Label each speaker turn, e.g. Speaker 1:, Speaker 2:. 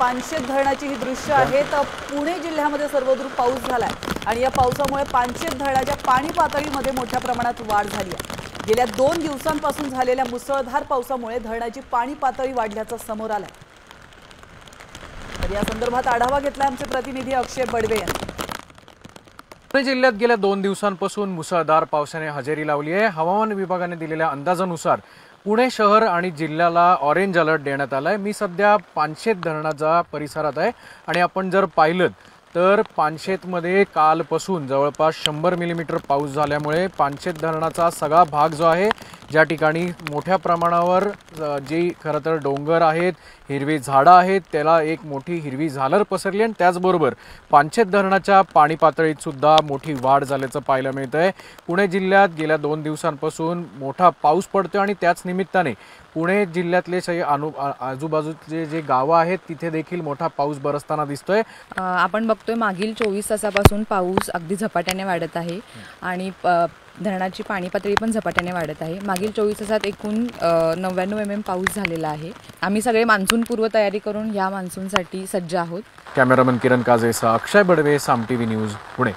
Speaker 1: पानशेत धरणाची ही दृश्य आहेत। पुणे जिल्ह्यामध्ये सर्वदूर पाऊस झालाय आणि या पावसामुळे पानशेत धरणाच्या पाणी पातळीमध्ये मोठ्या प्रमाणात वाढ झाली आहे। गेल्या 2 दिवसांपासून झालेल्या मुसळधार पावसामुळे धरणाची पाणी पातळी वाढल्याचं समोर आलंय। तर या संदर्भात आढावा घेतला आमचे प्रतिनिधी अक्षय बडवे यांनी।
Speaker 2: पुणे जिल्ह्यात गेल्या 2 दिवसांपासून मुसळधार पावसाने हजेरी लावली आहे। हवामान विभागाने दिलेल्या अंदाजानुसार पुणे शहर आणि जिल्ह्याला ऑरेंज अलर्ट देण्यात आलाय। मी सध्या पानशेत धरणाच्या परिसरात आहे आणि आपण जर पाहिलं तर पानशेतमध्ये कालपासून जवळपास 100 मिलीमीटर पाऊस झाल्यामुळे पानशेत धरणाचा सगळा भाग जो आहे, ज्या ठिकाणी मोठ्या प्रमाणावर जी खरं तर डोंगर आहेत, हिरवी झाडं आहेत, त्याला एक मोठी हिरवी झालर पसरली आणि त्याचबरोबर पानशेत धरणाच्या पाणी पातळीत सुद्धा मोठी वाढ झाल्याचं पाहायला मिळतंय। पुणे जिल्ह्यात गेल्या 2 दिवसांपासून मोठा पाऊस पडतोय आणि त्याच निमित्ताने पुणे जिल्ह्यातले आजूबाजूचे जे गावं आहेत तिथे देखील मोठा पाऊस बरसताना दिसतोय।
Speaker 3: आपण बघतोय मागील 24 तासापासून पाऊस अगदी झपाट्याने वाढत आहे आणि धरणाची पाणी पातळी पण झपाट्याने वाढत आहे। मागील 24 तासात एकूण 99 mm पाऊस झालेला आहे। आम्ही सगळे मान्सून पूर्व तयारी करून या मान्सूनसाठी सज्ज आहोत।
Speaker 2: कॅमेरामन किरण काजेसह अक्षय बडवे, साम टीव्ही न्यूज, पुणे।